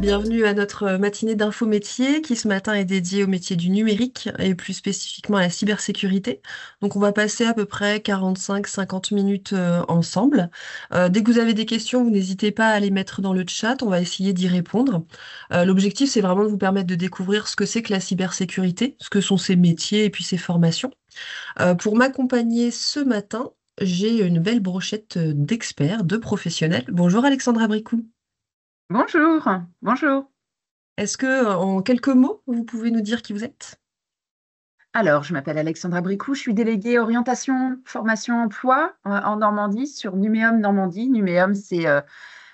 Bienvenue à notre matinée d'info métier qui ce matin est dédiée au métier du numérique et plus spécifiquement à la cybersécurité. Donc on va passer à peu près 45-50 minutes ensemble. Dès que vous avez des questions, vous n'hésitez pas à les mettre dans le chat, on va essayer d'y répondre. L'objectif, c'est vraiment de vous permettre de découvrir ce que c'est que la cybersécurité, ce que sont ses métiers et puis ses formations. Pour m'accompagner ce matin, j'ai une belle brochette d'experts, de professionnels. Bonjour Alexandra Bricou. Bonjour, bonjour. Est-ce que, en quelques mots, vous pouvez nous dire qui vous êtes? Alors, je m'appelle Alexandra Bricou, je suis déléguée orientation, formation, emploi en Normandie sur Numéum Normandie. Numéum, c'est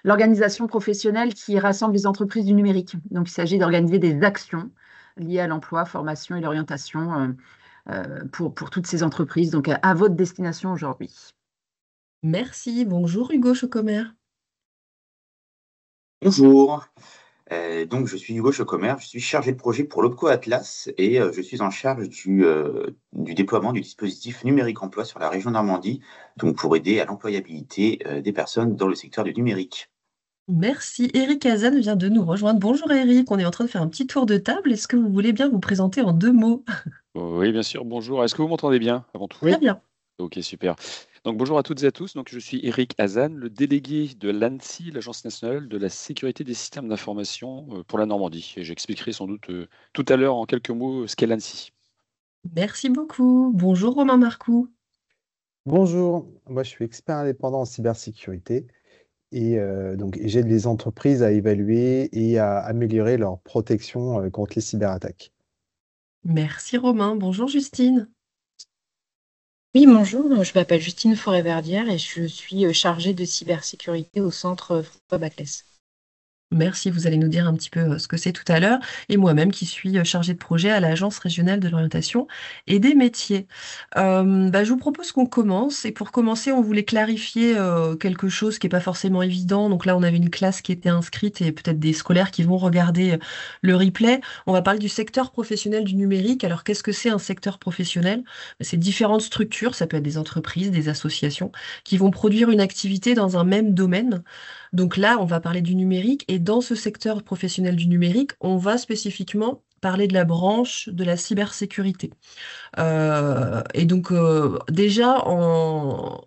l'organisation professionnelle qui rassemble les entreprises du numérique. Donc, il s'agit d'organiser des actions liées à l'emploi, formation et l'orientation pour toutes ces entreprises. Donc, à votre destination aujourd'hui. Merci. Bonjour Hugo Chocomer. Bonjour, donc je suis Hugo Chocomer, je suis chargé de projet pour l'Opco Atlas et je suis en charge du déploiement du dispositif numérique emploi sur la région Normandie, donc pour aider à l'employabilité des personnes dans le secteur du numérique. Merci. Eric Hazan vient de nous rejoindre. Bonjour Eric, on est en train de faire un petit tour de table. Est-ce que vous voulez bien vous présenter en deux mots? Oui, bien sûr. Bonjour. Est-ce que vous m'entendez bien avant tout? Très bien. Ok, super. Donc bonjour à toutes et à tous. Donc je suis Eric Hazan, le délégué de l'ANSSI, l'Agence nationale de la sécurité des systèmes d'information pour la Normandie. Et j'expliquerai sans doute tout à l'heure en quelques mots ce qu'est l'ANSSI. Merci beaucoup. Bonjour Romain Marcoux. Bonjour, moi je suis expert indépendant en cybersécurité et donc j'aide les entreprises à évaluer et à améliorer leur protection contre les cyberattaques. Merci Romain. Bonjour Justine. Oui, bonjour, je m'appelle Justine Forêt-Verdière et je suis chargée de cybersécurité au centre François Baclès. Merci, vous allez nous dire un petit peu ce que c'est tout à l'heure. Et moi-même qui suis chargée de projet à l'Agence régionale de l'orientation et des métiers. Je vous propose qu'on commence. Et pour commencer, on voulait clarifier quelque chose qui n'est pas forcément évident. Donc là, on avait une classe qui était inscrite et peut-être des scolaires qui vont regarder le replay. On va parler du secteur professionnel du numérique. Alors, qu'est-ce que c'est un secteur professionnel? C'est différentes structures, ça peut être des entreprises, des associations, qui vont produire une activité dans un même domaine. Donc là, on va parler du numérique et dans ce secteur professionnel du numérique, on va spécifiquement parler de la branche de la cybersécurité. Déjà,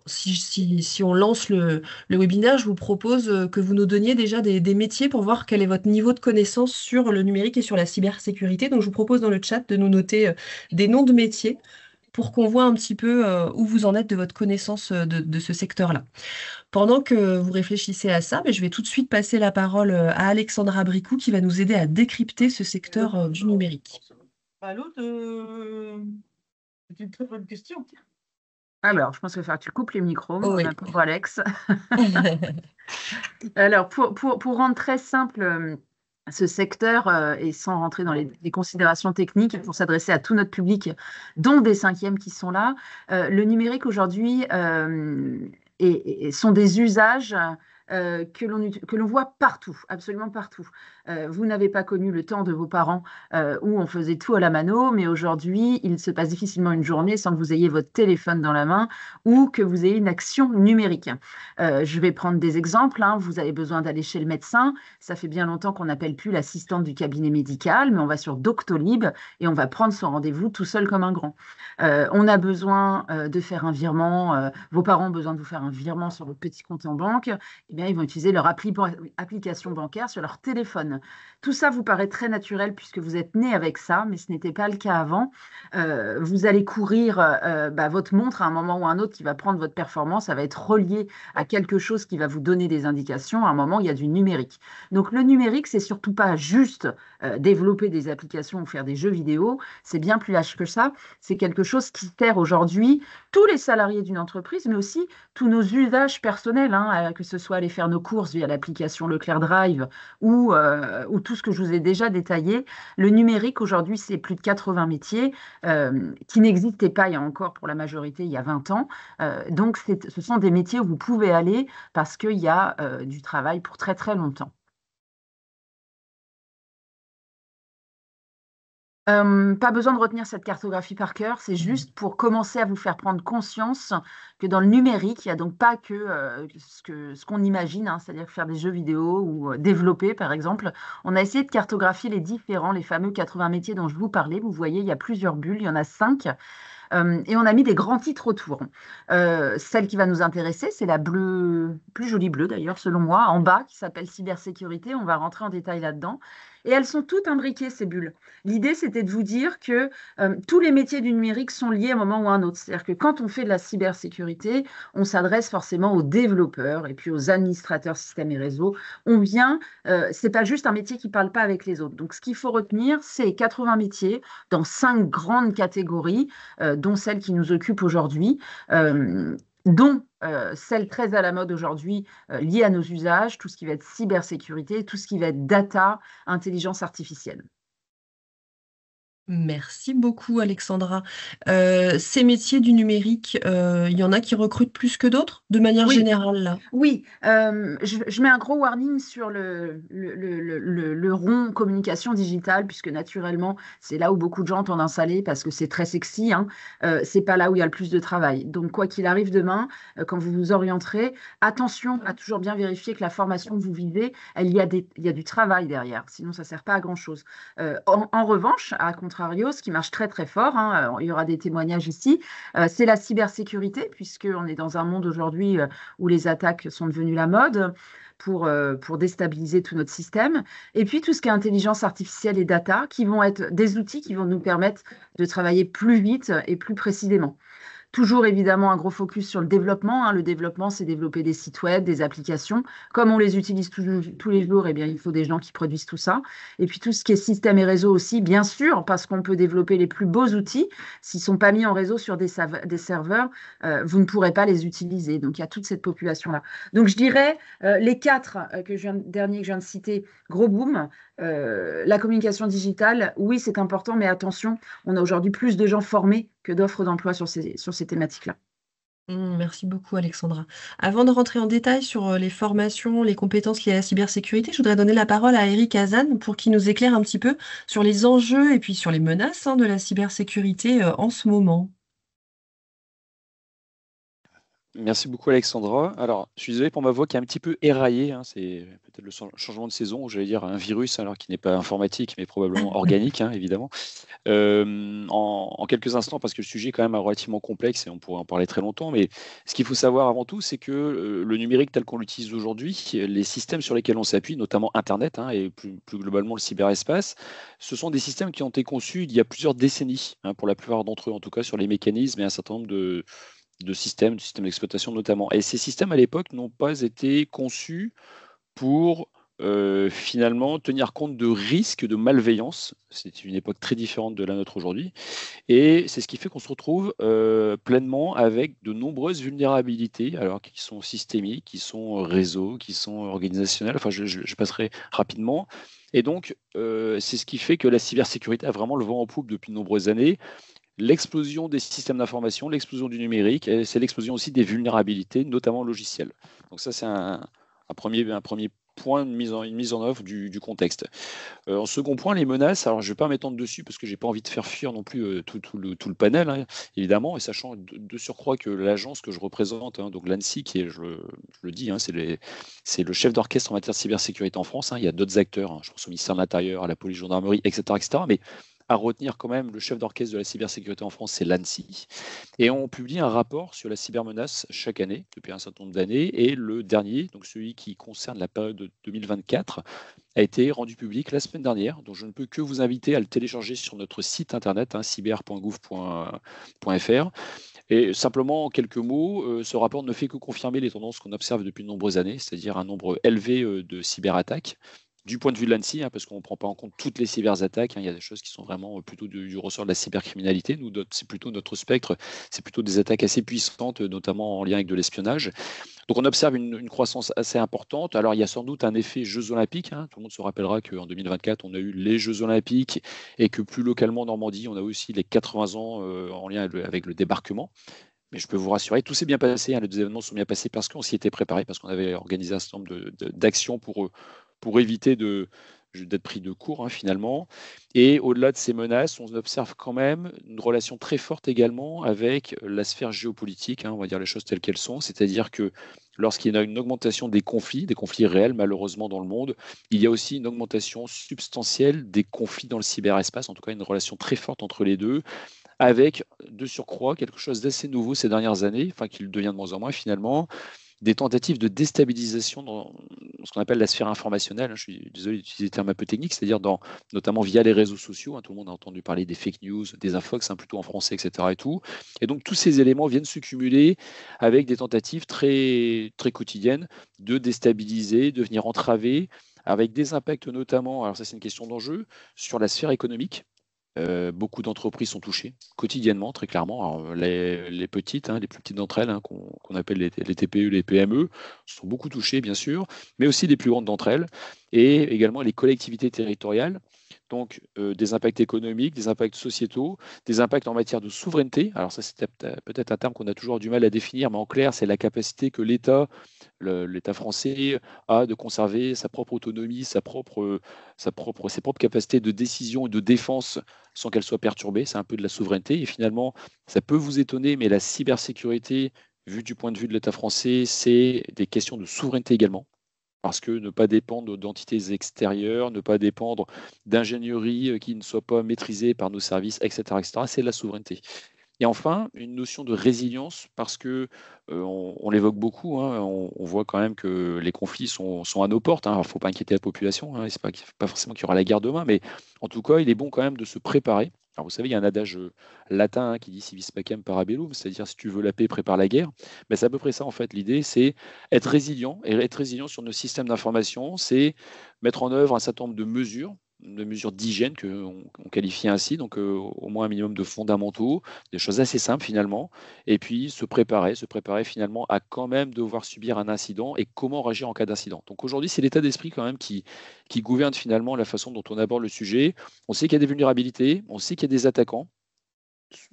si on lance le webinaire, je vous propose que vous nous donniez déjà des métiers pour voir quel est votre niveau de connaissance sur le numérique et sur la cybersécurité. Donc je vous propose dans le chat de nous noter des noms de métiers pour qu'on voit un petit peu où vous en êtes de votre connaissance de ce secteur-là. Pendant que vous réfléchissez à ça, je vais tout de suite passer la parole à Alexandra Bricou qui va nous aider à décrypter ce secteur du numérique. L'autre, c'est une très bonne question. Alors, je pense qu'il va falloir que tu coupes les micros, Oh oui. pour Alex. Alors, pour rendre très simple ce secteur et sans rentrer dans les considérations techniques, pour s'adresser à tout notre public, dont des cinquièmes qui sont là, le numérique aujourd'hui sont des usages que l'on voit partout, absolument partout. Vous n'avez pas connu le temps de vos parents où on faisait tout à la mano, mais aujourd'hui, il se passe difficilement une journée sans que vous ayez votre téléphone dans la main ou que vous ayez une action numérique. Je vais prendre des exemples, hein. Vous avez besoin d'aller chez le médecin. Ça fait bien longtemps qu'on n'appelle plus l'assistante du cabinet médical, mais on va sur Doctolib et on va prendre son rendez-vous tout seul comme un grand. On a besoin de faire un virement. Vos parents ont besoin de vous faire un virement sur votre petit compte en banque. Eh bien, ils vont utiliser leur application bancaire sur leur téléphone. Tout ça vous paraît très naturel puisque vous êtes né avec ça, mais ce n'était pas le cas avant. Vous allez courir votre montre à un moment ou à un autre qui va prendre votre performance. Ça va être relié à quelque chose qui va vous donner des indications. À un moment, il y a du numérique. Donc, le numérique, c'est surtout pas juste développer des applications ou faire des jeux vidéo. C'est bien plus large que ça. C'est quelque chose qui sert aujourd'hui tous les salariés d'une entreprise, mais aussi tous nos usages personnels, hein, que ce soit aller faire nos courses via l'application Leclerc Drive ou tout ce que je vous ai déjà détaillé. Le numérique, aujourd'hui, c'est plus de 80 métiers qui n'existaient pas il y a encore pour la majorité il y a 20 ans. Donc, ce sont des métiers où vous pouvez aller parce qu'il y a du travail pour très, très longtemps. Pas besoin de retenir cette cartographie par cœur, c'est juste pour commencer à vous faire prendre conscience que dans le numérique, il n'y a donc pas que ce qu'on imagine, hein, c'est-à-dire faire des jeux vidéo ou développer, par exemple. On a essayé de cartographier les fameux 80 métiers dont je vous parlais. Vous voyez, il y a plusieurs bulles, il y en a 5. Et on a mis des grands titres autour. Celle qui va nous intéresser, c'est la bleue, plus jolie bleue d'ailleurs, selon moi, en bas, qui s'appelle cybersécurité. On va rentrer en détail là-dedans. Et elles sont toutes imbriquées, ces bulles. L'idée, c'était de vous dire que tous les métiers du numérique sont liés à un moment ou à un autre. C'est-à-dire que quand on fait de la cybersécurité, on s'adresse forcément aux développeurs et puis aux administrateurs systèmes et réseaux. C'est pas juste un métier qui ne parle pas avec les autres. Donc, ce qu'il faut retenir, c'est 80 métiers dans 5 grandes catégories, dont celle qui nous occupe aujourd'hui, dont celle très à la mode aujourd'hui liée à nos usages, tout ce qui va être cybersécurité, tout ce qui va être data, intelligence artificielle. Merci beaucoup, Alexandra. Ces métiers du numérique, il y en a qui recrutent plus que d'autres, de manière Oui, générale, là. oui, je mets un gros warning sur le rond communication digitale, puisque naturellement, c'est là où beaucoup de gens tendent à s'aller parce que c'est très sexy, hein. C'est pas là où il y a le plus de travail. Donc, quoi qu'il arrive demain, quand vous vous orienterez, attention à toujours bien vérifier que la formation que vous vivez, il y a du travail derrière, sinon ça sert pas à grand-chose. En revanche, à contrario, ce qui marche très très fort, hein, il y aura des témoignages ici, c'est la cybersécurité, puisqu'on est dans un monde aujourd'hui où les attaques sont devenues la mode pour déstabiliser tout notre système. Et puis tout ce qui est intelligence artificielle et data, qui vont être des outils qui vont nous permettre de travailler plus vite et plus précisément. Toujours évidemment un gros focus sur le développement, hein. Le développement, c'est développer des sites web, des applications. Comme on les utilise tous les jours, eh bien, il faut des gens qui produisent tout ça. Et puis tout ce qui est système et réseau aussi, bien sûr, parce qu'on peut développer les plus beaux outils. S'ils ne sont pas mis en réseau sur des serveurs, vous ne pourrez pas les utiliser. Donc il y a toute cette population-là. Donc je dirais les 4 derniers que je viens de citer, gros boom. La communication digitale, oui, c'est important, mais attention, on a aujourd'hui plus de gens formés que d'offres d'emploi sur ces thématiques-là. Merci beaucoup, Alexandra. Avant de rentrer en détail sur les formations, les compétences liées à la cybersécurité, je voudrais donner la parole à Eric Hazan pour qu'il nous éclaire un petit peu sur les enjeux et puis sur les menaces, hein, de la cybersécurité en ce moment. Merci beaucoup Alexandra. Alors, je suis désolé pour ma voix qui est un petit peu éraillée, hein. C'est peut-être le changement de saison, ou j'allais dire un virus, alors qui n'est pas informatique, mais probablement organique, hein, évidemment. En quelques instants, parce que le sujet est quand même relativement complexe et on pourrait en parler très longtemps, mais ce qu'il faut savoir avant tout, c'est que le numérique tel qu'on l'utilise aujourd'hui, les systèmes sur lesquels on s'appuie, notamment Internet, hein, et plus globalement le cyberespace, ce sont des systèmes qui ont été conçus il y a plusieurs décennies, hein, pour la plupart d'entre eux, en tout cas sur les mécanismes et un certain nombre de systèmes d'exploitation notamment. Et ces systèmes à l'époque n'ont pas été conçus pour finalement tenir compte de risques de malveillance. C'est une époque très différente de la nôtre aujourd'hui. Et c'est ce qui fait qu'on se retrouve pleinement avec de nombreuses vulnérabilités, alors qui sont systémiques, qui sont réseaux, qui sont organisationnelles. Enfin, je passerai rapidement. Et donc, c'est ce qui fait que la cybersécurité a vraiment le vent en poupe depuis de nombreuses années. L'explosion des systèmes d'information, l'explosion du numérique, et c'est l'explosion aussi des vulnérabilités, notamment logicielles. Donc ça, c'est un premier point, une mise en œuvre du contexte. En second point, les menaces. Alors, je ne vais pas m'étendre dessus parce que je n'ai pas envie de faire fuir non plus tout le panel, hein, évidemment, et sachant de surcroît que l'agence que je représente, hein, donc l'ANSSI, qui est, je le dis, hein, c'est le chef d'orchestre en matière de cybersécurité en France, hein. Il y a d'autres acteurs, hein, je pense au ministère de l'Intérieur, à la police, gendarmerie, etc. Mais à retenir quand même, le chef d'orchestre de la cybersécurité en France, c'est l'ANSSI. Et on publie un rapport sur la cybermenace chaque année, depuis un certain nombre d'années. Et le dernier, donc celui qui concerne la période de 2024, a été rendu public la semaine dernière. Donc je ne peux que vous inviter à le télécharger sur notre site internet, hein, cyber.gouv.fr. Et simplement, en quelques mots, ce rapport ne fait que confirmer les tendances qu'on observe depuis de nombreuses années, c'est-à-dire un nombre élevé de cyberattaques. Du point de vue de l'ANSSI, hein, parce qu'on ne prend pas en compte toutes les cyberattaques, hein, il y a des choses qui sont vraiment plutôt du ressort de la cybercriminalité. Nous, c'est plutôt notre spectre, c'est plutôt des attaques assez puissantes, notamment en lien avec de l'espionnage. Donc on observe une croissance assez importante. Alors il y a sans doute un effet Jeux Olympiques, hein. Tout le monde se rappellera qu'en 2024, on a eu les Jeux Olympiques et que plus localement en Normandie, on a aussi les 80 ans en lien avec le débarquement. Mais je peux vous rassurer, tout s'est bien passé, hein. Les deux événements sont bien passés parce qu'on s'y était préparé, parce qu'on avait organisé un certain nombre d'actions pour éviter d'être pris de court finalement. Et au-delà de ces menaces, on observe quand même une relation très forte également avec la sphère géopolitique, on va dire les choses telles qu'elles sont, c'est-à-dire que lorsqu'il y a une augmentation des conflits réels malheureusement dans le monde, il y a aussi une augmentation substantielle des conflits dans le cyberespace, en tout cas une relation très forte entre les deux, avec de surcroît quelque chose d'assez nouveau ces dernières années, enfin qui le devient de moins en moins finalement, des tentatives de déstabilisation dans ce qu'on appelle la sphère informationnelle. Je suis désolé d'utiliser des termes un peu techniques, c'est-à-dire notamment via les réseaux sociaux. Tout le monde a entendu parler des fake news, des infox, plutôt en français, etc. Et tout. Et donc tous ces éléments viennent se cumuler avec des tentatives très, très quotidiennes de déstabiliser, de venir entraver, avec des impacts notamment, alors ça c'est une question d'enjeu, sur la sphère économique. Beaucoup d'entreprises sont touchées quotidiennement, très clairement. Alors, les petites, les plus petites d'entre elles, qu'on appelle les TPE, les PME, sont beaucoup touchées, bien sûr, mais aussi les plus grandes d'entre elles, et également les collectivités territoriales. Donc, des impacts économiques, des impacts sociétaux, des impacts en matière de souveraineté. Alors ça, c'est peut-être un terme qu'on a toujours du mal à définir, mais en clair, c'est la capacité que l'État français a de conserver sa propre autonomie, ses propres capacités de décision et de défense sans qu'elles soient perturbées. C'est un peu de la souveraineté. Et finalement, ça peut vous étonner, mais la cybersécurité, vu du point de vue de l'État français, c'est des questions de souveraineté également. Parce que ne pas dépendre d'entités extérieures, ne pas dépendre d'ingénierie qui ne soit pas maîtrisée par nos services, etc., etc., c'est de la souveraineté. Et enfin, une notion de résilience, parce que on l'évoque beaucoup, on voit quand même que les conflits sont à nos portes. Il ne faut pas inquiéter la population, c'est pas forcément qu'il y aura la guerre demain, mais en tout cas, il est bon quand même de se préparer. Alors vous savez, il y a un adage latin qui dit si vis pacem para bellum, c'est-à-dire si tu veux la paix, prépare la guerre. Ben, c'est à peu près ça en fait. L'idée, c'est être résilient, et être résilient sur nos systèmes d'information, c'est mettre en œuvre un certain nombre de mesures d'hygiène qu'on qualifie ainsi, donc au moins un minimum de fondamentaux, des choses assez simples finalement, et puis se préparer finalement à quand même devoir subir un incident et comment réagir en cas d'incident. Donc aujourd'hui, c'est l'état d'esprit quand même qui gouverne finalement la façon dont on aborde le sujet. On sait qu'il y a des vulnérabilités, on sait qu'il y a des attaquants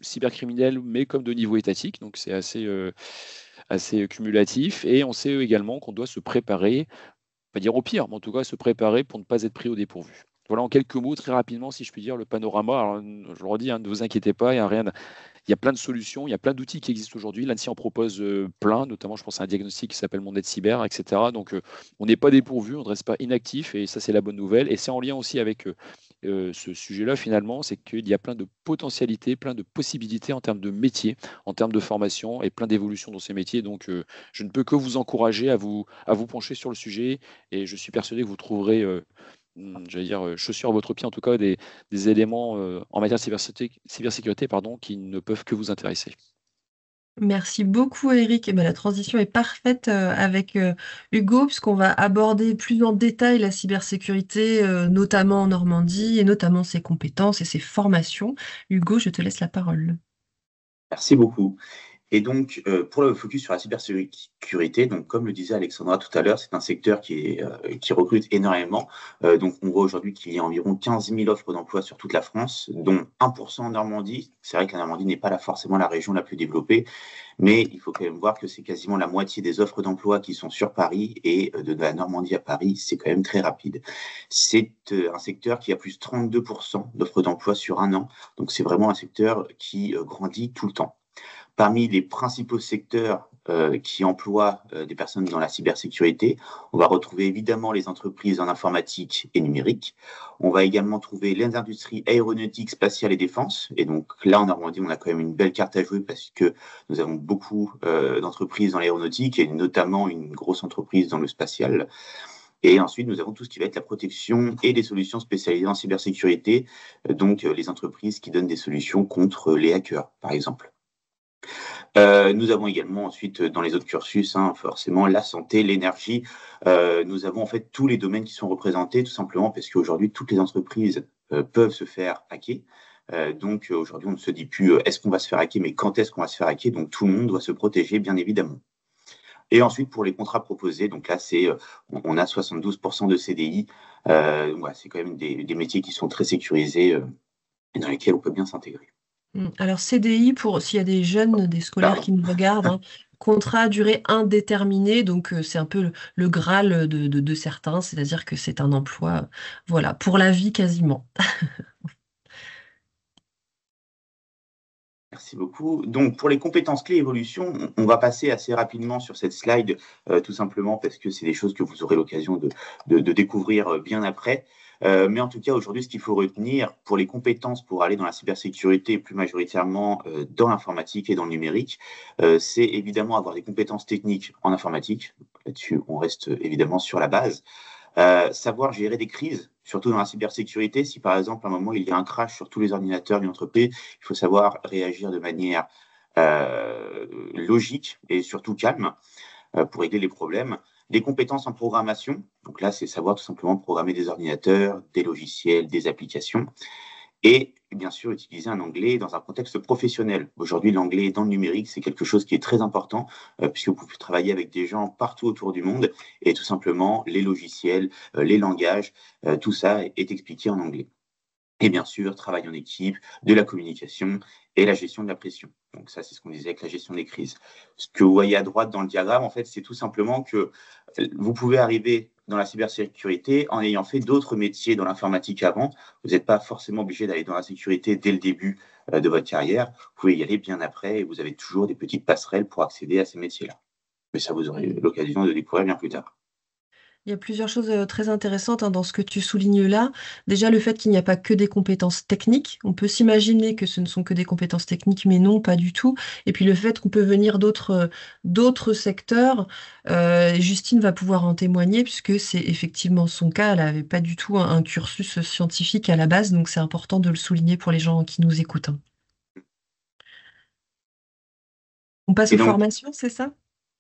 cybercriminels, mais comme de niveau étatique, donc c'est assez cumulatif, et on sait également qu'on doit se préparer, pas dire au pire, mais en tout cas se préparer pour ne pas être pris au dépourvu. Voilà en quelques mots, très rapidement, si je puis dire, le panorama. Alors, je le redis, ne vous inquiétez pas, il y a rien. Il y a plein de solutions, il y a plein d'outils qui existent aujourd'hui. L'ANSSI en propose plein, notamment, je pense à un diagnostic qui s'appelle Mon Net Cyber, etc. Donc, on n'est pas dépourvu, on ne reste pas inactif, et ça, c'est la bonne nouvelle. Et c'est en lien aussi avec ce sujet-là, finalement, c'est qu'il y a plein de potentialités, plein de possibilités en termes de métiers, en termes de formation, et plein d'évolutions dans ces métiers. Donc, je ne peux que vous encourager à vous pencher sur le sujet, et je suis persuadé que vous trouverez j'allais dire, chaussures à votre pied, en tout cas des éléments en matière de cybersécurité qui ne peuvent que vous intéresser. Merci beaucoup Eric. La transition est parfaite avec Hugo, puisqu'on va aborder plus en détail la cybersécurité, notamment en Normandie, et notamment ses compétences et ses formations. Hugo, je te laisse la parole. Merci beaucoup. Et donc, pour le focus sur la cybersécurité, donc comme le disait Alexandra tout à l'heure, c'est un secteur qui recrute énormément. Donc, on voit aujourd'hui qu'il y a environ 15 000 offres d'emploi sur toute la France, dont 1% en Normandie. C'est vrai que la Normandie n'est pas forcément la région la plus développée, mais il faut quand même voir que c'est quasiment la moitié des offres d'emploi qui sont sur Paris, et de la Normandie à Paris, c'est quand même très rapide. C'est un secteur qui a plus 32% d'offres d'emploi sur un an. Donc, c'est vraiment un secteur qui grandit tout le temps. Parmi les principaux secteurs qui emploient des personnes dans la cybersécurité, on va retrouver évidemment les entreprises en informatique et numérique. On va également trouver les industries aéronautiques, spatiales et défense. Et donc là, en Normandie, on a quand même une belle carte à jouer parce que nous avons beaucoup d'entreprises dans l'aéronautique et notamment une grosse entreprise dans le spatial. Et ensuite, nous avons tout ce qui va être la protection et les solutions spécialisées en cybersécurité, donc les entreprises qui donnent des solutions contre les hackers, par exemple. Nous avons également ensuite dans les autres cursus, forcément la santé, l'énergie. Nous avons en fait tous les domaines qui sont représentés, tout simplement parce qu'aujourd'hui toutes les entreprises peuvent se faire hacker. Donc aujourd'hui on ne se dit plus est-ce qu'on va se faire hacker, mais quand est-ce qu'on va se faire hacker. Donc tout le monde doit se protéger, bien évidemment. Et ensuite pour les contrats proposés, donc là on a 72% de CDI. C'est quand même des métiers qui sont très sécurisés et dans lesquels on peut bien s'intégrer. Alors CDI, pour s'il y a des jeunes, des scolaires qui nous regardent, contrat à durée indéterminée, donc c'est un peu le Graal de certains, c'est-à-dire que c'est un emploi, voilà, pour la vie quasiment. Merci beaucoup. Donc, pour les compétences clés évolution, on va passer assez rapidement sur cette slide, tout simplement parce que c'est des choses que vous aurez l'occasion de découvrir bien après. Mais en tout cas, aujourd'hui, ce qu'il faut retenir pour les compétences pour aller dans la cybersécurité, plus majoritairement dans l'informatique et dans le numérique, c'est évidemment avoir des compétences techniques en informatique. Là-dessus, on reste évidemment sur la base. Savoir gérer des crises, surtout dans la cybersécurité. Si par exemple, à un moment, il y a un crash sur tous les ordinateurs d'une entreprise, il faut savoir réagir de manière logique et surtout calme pour régler les problèmes. Des compétences en programmation, donc là, c'est savoir tout simplement programmer des ordinateurs, des logiciels, des applications. Et bien sûr, utiliser un anglais dans un contexte professionnel. Aujourd'hui, l'anglais dans le numérique, c'est quelque chose qui est très important, puisque vous pouvez travailler avec des gens partout autour du monde, et tout simplement, les logiciels, les langages, tout ça est expliqué en anglais. Et bien sûr, travail en équipe, de la communication et la gestion de la pression. Donc ça, c'est ce qu'on disait avec la gestion des crises. Ce que vous voyez à droite dans le diagramme, en fait, c'est tout simplement que vous pouvez arriver dans la cybersécurité en ayant fait d'autres métiers dans l'informatique avant. Vous n'êtes pas forcément obligé d'aller dans la sécurité dès le début de votre carrière. Vous pouvez y aller bien après et vous avez toujours des petites passerelles pour accéder à ces métiers-là. Mais ça, vous aurez l'occasion de découvrir bien plus tard. Il y a plusieurs choses très intéressantes dans ce que tu soulignes là. Déjà, le fait qu'il n'y a pas que des compétences techniques. On peut s'imaginer que ce ne sont que des compétences techniques, mais non, pas du tout. Et puis le fait qu'on peut venir d'autres secteurs. Justine va pouvoir en témoigner, puisque c'est effectivement son cas. Elle n'avait pas du tout un cursus scientifique à la base, donc c'est important de le souligner pour les gens qui nous écoutent. On passe Et aux donc, formations, c'est ça?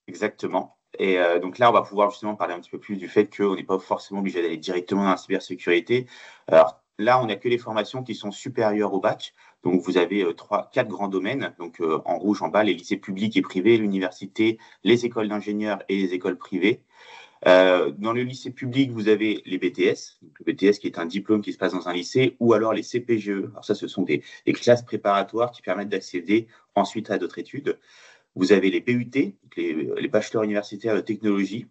exactement. Et donc là, on va pouvoir justement parler un petit peu plus du fait qu'on n'est pas forcément obligé d'aller directement dans la cybersécurité. Alors là, on n'a que les formations qui sont supérieures au bac. Donc vous avez quatre grands domaines. Donc en rouge en bas, les lycées publics et privés, l'université, les écoles d'ingénieurs et les écoles privées. Dans le lycée public, vous avez les BTS, donc le BTS qui est un diplôme qui se passe dans un lycée, ou alors les CPGE. Alors ça, ce sont des classes préparatoires qui permettent d'accéder ensuite à d'autres études. Vous avez les BUT, les bachelors universitaires de technologie,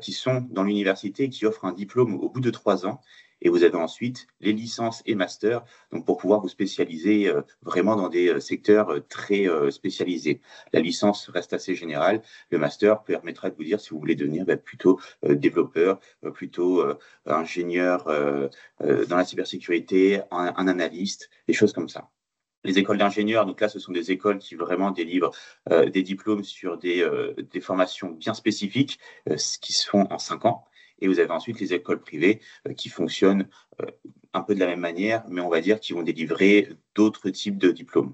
qui sont dans l'université et qui offrent un diplôme au bout de 3 ans. Et vous avez ensuite les licences et masters, donc pour pouvoir vous spécialiser vraiment dans des secteurs très spécialisés. La licence reste assez générale. Le master permettra de vous dire si vous voulez devenir plutôt développeur, plutôt ingénieur dans la cybersécurité, un analyste, des choses comme ça. Les écoles d'ingénieurs, donc là, ce sont des écoles qui vraiment délivrent des diplômes sur des formations bien spécifiques, qui se font en 5 ans. Et vous avez ensuite les écoles privées qui fonctionnent un peu de la même manière, mais on va dire qui vont délivrer d'autres types de diplômes.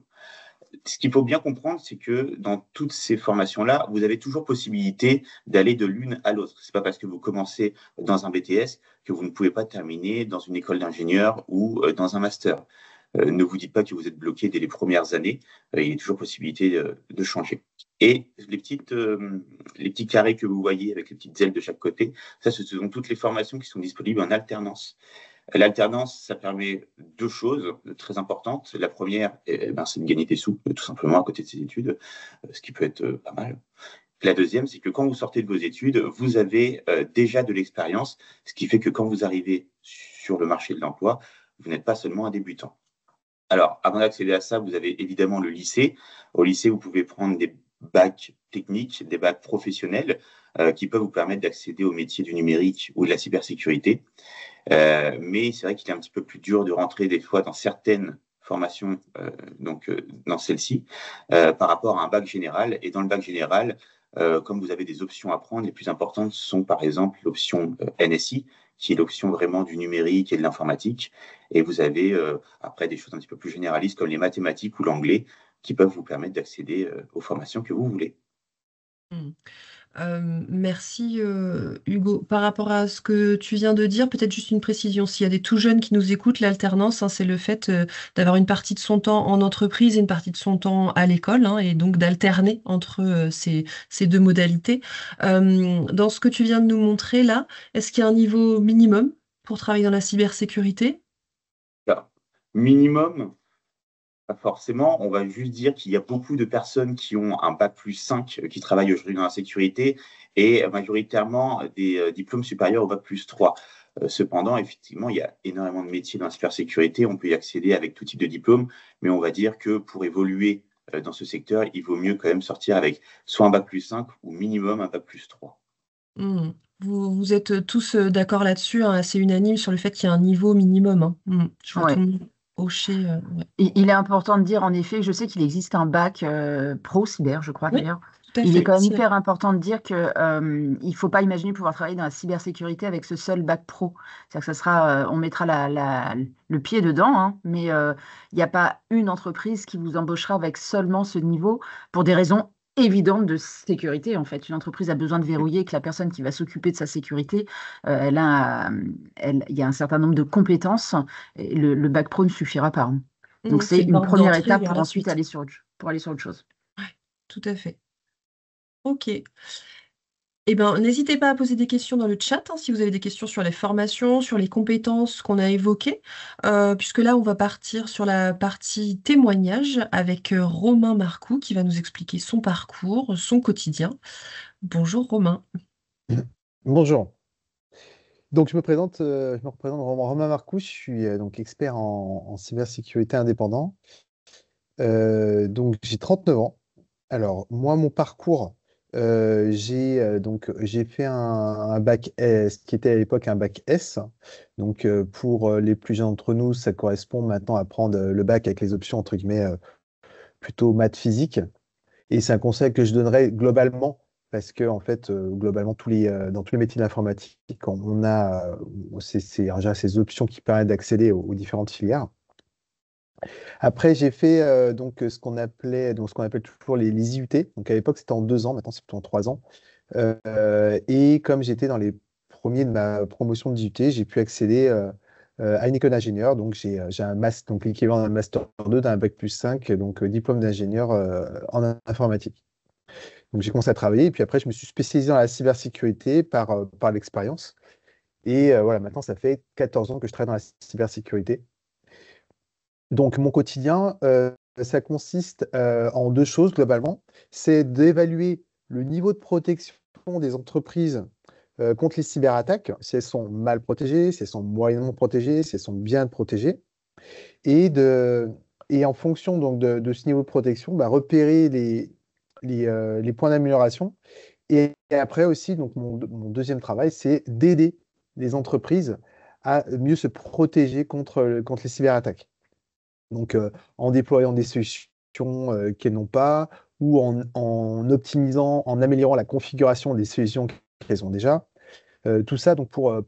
Ce qu'il faut bien comprendre, c'est que dans toutes ces formations-là, vous avez toujours possibilité d'aller de l'une à l'autre. Ce n'est pas parce que vous commencez dans un BTS que vous ne pouvez pas terminer dans une école d'ingénieur ou dans un master. Ne vous dites pas que vous êtes bloqué dès les premières années. Il y a toujours possibilité de changer. Et les petits carrés que vous voyez avec les petites ailes de chaque côté, ça, ce sont toutes les formations qui sont disponibles en alternance. L'alternance, ça permet 2 choses très importantes. La première, c'est de gagner des sous, tout simplement, à côté de ses études, ce qui peut être pas mal. La deuxième, c'est que quand vous sortez de vos études, vous avez déjà de l'expérience, ce qui fait que quand vous arrivez sur le marché de l'emploi, vous n'êtes pas seulement un débutant. Alors, avant d'accéder à ça, vous avez évidemment le lycée. Au lycée, vous pouvez prendre des bacs techniques, des bacs professionnels qui peuvent vous permettre d'accéder au métier du numérique ou de la cybersécurité. Mais c'est vrai qu'il est un petit peu plus dur de rentrer des fois dans certaines formations, dans celle-ci, par rapport à un bac général. Et dans le bac général, comme vous avez des options à prendre, les plus importantes sont par exemple l'option NSI, qui est l'option vraiment du numérique et de l'informatique. Et vous avez après des choses un petit peu plus généralistes comme les mathématiques ou l'anglais qui peuvent vous permettre d'accéder aux formations que vous voulez. Merci Hugo. Par rapport à ce que tu viens de dire, peut-être juste une précision. S'il y a des tout jeunes qui nous écoutent, l'alternance, c'est le fait d'avoir une partie de son temps en entreprise et une partie de son temps à l'école, et donc d'alterner entre ces deux modalités. Dans ce que tu viens de nous montrer là, est-ce qu'il y a un niveau minimum pour travailler dans la cybersécurité? Alors, minimum, Pas forcément, on va juste dire qu'il y a beaucoup de personnes qui ont un bac+5 qui travaillent aujourd'hui dans la sécurité et majoritairement des diplômes supérieurs au bac+3. Cependant, effectivement, il y a énormément de métiers dans la cybersécurité. On peut y accéder avec tout type de diplôme, mais on va dire que pour évoluer dans ce secteur, il vaut mieux quand même sortir avec soit un bac+5 ou minimum un bac+3. Mmh. Vous êtes tous d'accord là-dessus, hein, assez unanime sur le fait qu'il y a un niveau minimum, hein. Je vois tout Ouais. le monde hocher. Ouais. Il est important de dire, en effet, je sais qu'il existe un bac pro cyber, je crois Oui, d'ailleurs. tout à Il est fait. quand même hyper important de dire que il faut pas imaginer pouvoir travailler dans la cybersécurité avec ce seul bac pro. C'est-à-dire que ça sera, on mettra le pied dedans, hein, mais il n'y a pas une entreprise qui vous embauchera avec seulement ce niveau pour des raisons évidentes de sécurité. En fait, une entreprise a besoin de verrouiller que la personne qui va s'occuper de sa sécurité, il y a un certain nombre de compétences. Et le bac pro ne suffira pas, hein. Donc, c'est C'est une une porte première d'entrée étape vers pour la ensuite suite. aller pour aller sur autre chose. Tout à fait. Ok. Eh ben, n'hésitez pas à poser des questions dans le chat, hein, si vous avez des questions sur les formations, sur les compétences qu'on a évoquées, puisque là, on va partir sur la partie témoignage avec Romain Marcoux qui va nous expliquer son parcours, son quotidien. Bonjour Romain. Bonjour. Donc, je me représente Romain Marcoux, je suis donc expert en cybersécurité indépendant. Donc, j'ai 39 ans. Alors, moi, mon parcours, j'ai fait un bac S, qui était à l'époque un bac S. Donc, pour les plus jeunes d'entre nous, ça correspond maintenant à prendre le bac avec les options, entre guillemets, plutôt maths physique. Et c'est un conseil que je donnerais globalement, parce que en fait, globalement, dans tous les métiers de l'informatique, on a en général ces options qui permettent d'accéder aux différentes filières. Après, j'ai fait ce qu'on appelle toujours les IUT. Donc à l'époque, c'était en 2 ans, maintenant c'est plutôt en 3 ans. Et comme j'étais dans les premiers de ma promotion de d'IUT, j'ai pu accéder à une école d'ingénieur. Donc j'ai un master, donc l'équivalent d'un master 2, d'un bac+5, donc diplôme d'ingénieur en informatique. Donc j'ai commencé à travailler et puis après je me suis spécialisé dans la cybersécurité par l'expérience. Et voilà, maintenant ça fait 14 ans que je travaille dans la cybersécurité. Donc mon quotidien, ça consiste en 2 choses globalement. C'est d'évaluer le niveau de protection des entreprises contre les cyberattaques, si elles sont mal protégées, si elles sont moyennement protégées, si elles sont bien protégées. Et, de, et en fonction donc, de ce niveau de protection, bah, repérer les points d'amélioration. Et après aussi, donc mon deuxième travail, c'est d'aider les entreprises à mieux se protéger contre les cyberattaques. Donc, en déployant des solutions qu'elles n'ont pas, ou en optimisant, en améliorant la configuration des solutions qu'elles ont déjà. Tout ça donc pour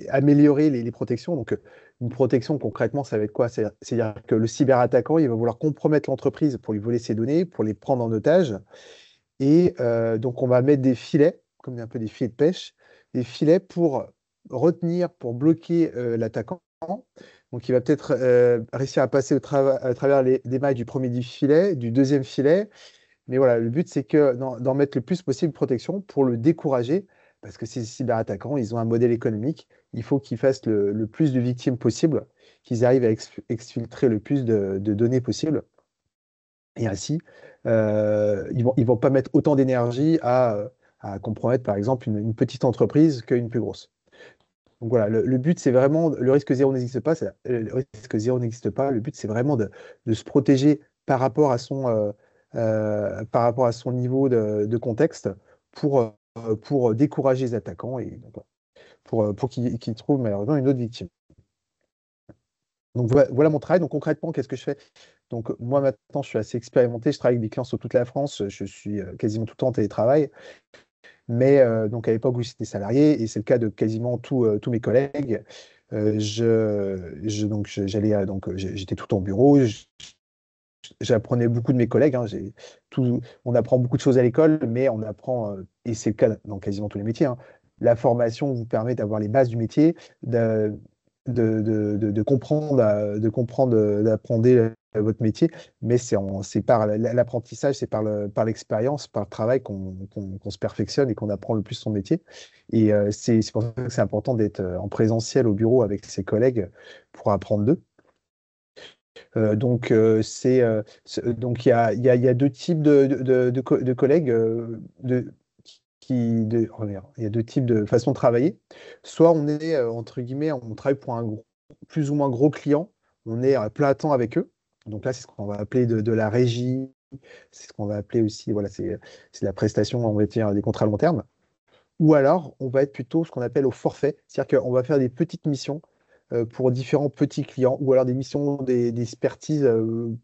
améliorer les protections. Donc, une protection concrètement, ça va être quoi? C'est-à-dire que le cyberattaquant, il va vouloir compromettre l'entreprise pour lui voler ses données, pour les prendre en otage. Et donc, on va mettre des filets, comme un peu des filets de pêche, des filets pour retenir, pour bloquer l'attaquant. Donc, il va peut-être réussir à passer à travers les mailles du premier du filet, du deuxième filet. Mais voilà, le but, c'est d'en mettre le plus possible de protection pour le décourager, parce que ces cyberattaquants, ils ont un modèle économique. Il faut qu'ils fassent le plus de victimes possible, qu'ils arrivent à exfiltrer le plus de données possible. Et ainsi, ils vont pas mettre autant d'énergie à compromettre, par exemple, une petite entreprise qu'une plus grosse. Donc voilà, le but, c'est vraiment, le risque zéro n'existe pas, le risque zéro n'existe pas. Le but, c'est vraiment de se protéger par rapport à son niveau de contexte pour décourager les attaquants et donc, voilà, pour qu'ils trouvent malheureusement une autre victime. Donc voilà mon travail. Donc concrètement, qu'est-ce que je fais? Donc moi maintenant, je suis assez expérimenté. Je travaille avec des clients sur toute la France. Je suis quasiment tout le temps en télétravail. Mais donc à l'époque où j'étais salarié, et c'est le cas de quasiment tous mes collègues, j'étais tout en bureau. J'apprenais beaucoup de mes collègues, hein, on apprend beaucoup de choses à l'école, mais on apprend, et c'est le cas dans quasiment tous les métiers, hein. La formation vous permet d'avoir les bases du métier, de comprendre, d'apprendre votre métier, mais c'est par l'apprentissage, c'est par l'expérience, par le travail qu'on se perfectionne et qu'on apprend le plus son métier. Et c'est pour ça que c'est important d'être en présentiel au bureau avec ses collègues pour apprendre d'eux. Donc il y a deux types de collègues, il y a deux types de façons de travailler. Soit on est, entre guillemets, on travaille pour plus ou moins gros client, on est à plein temps avec eux. Donc là, c'est ce qu'on va appeler de la régie, c'est ce qu'on va appeler aussi, voilà, c'est la prestation, on va dire, des contrats long terme. Ou alors, on va être plutôt ce qu'on appelle au forfait, c'est-à-dire qu'on va faire des petites missions pour différents petits clients, ou alors des missions des expertises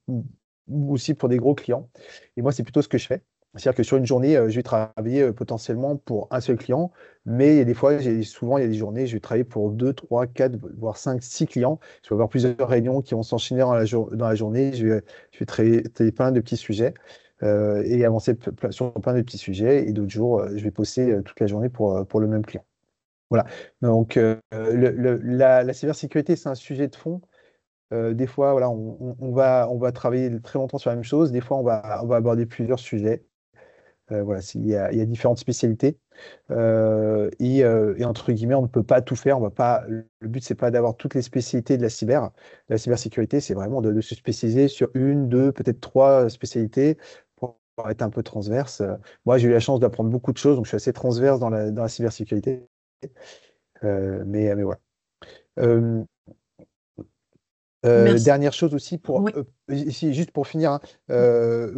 ou aussi pour des gros clients. Et moi, c'est plutôt ce que je fais. C'est-à-dire que sur une journée, je vais travailler potentiellement pour un seul client, mais il y a des fois, souvent, il y a des journées, je vais travailler pour 2, 3, 4, voire 5, 6 clients. Je vais avoir plusieurs réunions qui vont s'enchaîner dans la journée. Je vais traiter plein de petits sujets et avancer sur plein de petits sujets. Et d'autres jours, je vais bosser toute la journée pour le même client. Voilà. Donc, la cybersécurité, c'est un sujet de fond. Des fois, voilà, on va travailler très longtemps sur la même chose. Des fois, on va aborder plusieurs sujets. Voilà, il y a différentes spécialités. Et entre guillemets, on ne peut pas tout faire. On va pas, le but, c'est pas d'avoir toutes les spécialités de la cybersécurité. C'est vraiment de se spécialiser sur une, deux, peut-être trois spécialités pour être un peu transverse. Moi, j'ai eu la chance d'apprendre beaucoup de choses, donc je suis assez transverse dans la cybersécurité. Mais voilà. Euh, Merci. Dernière chose aussi, Oui. ici, juste pour finir, hein,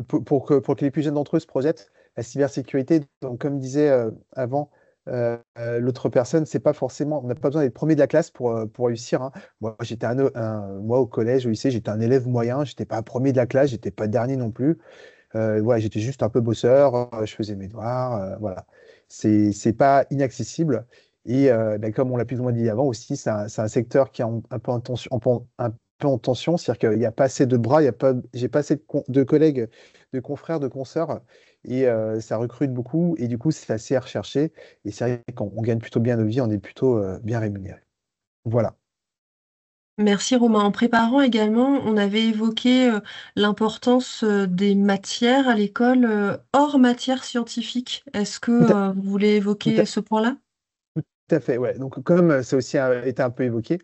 pour que les plus jeunes d'entre eux se projettent, la cybersécurité, donc comme disait avant l'autre personne, c'est pas forcément, on n'a pas besoin d'être premier de la classe pour réussir, hein. Moi, moi, au collège, au lycée, j'étais un élève moyen, j'étais pas premier de la classe, j'étais pas dernier non plus. Voilà, j'étais juste un peu bosseur, je faisais mes devoirs, voilà. C'est pas inaccessible. Et ben, comme on l'a plus ou moins dit avant aussi, c'est un secteur qui est un peu en tension, un peu en tension, c'est-à-dire qu'il n'y a pas assez de bras, j'ai pas assez de collègues, de confrères, de consoeurs, et ça recrute beaucoup, et du coup, c'est assez recherché. Et c'est vrai qu'on gagne plutôt bien nos vies, on est plutôt bien rémunéré. Voilà. Merci Romain. En préparant également, on avait évoqué l'importance des matières à l'école hors matière scientifique. Est-ce que Tout à, vous voulez tout évoquer à- ce point-là? Tout à fait, ouais. Donc, comme ça aussi a été un peu évoqué,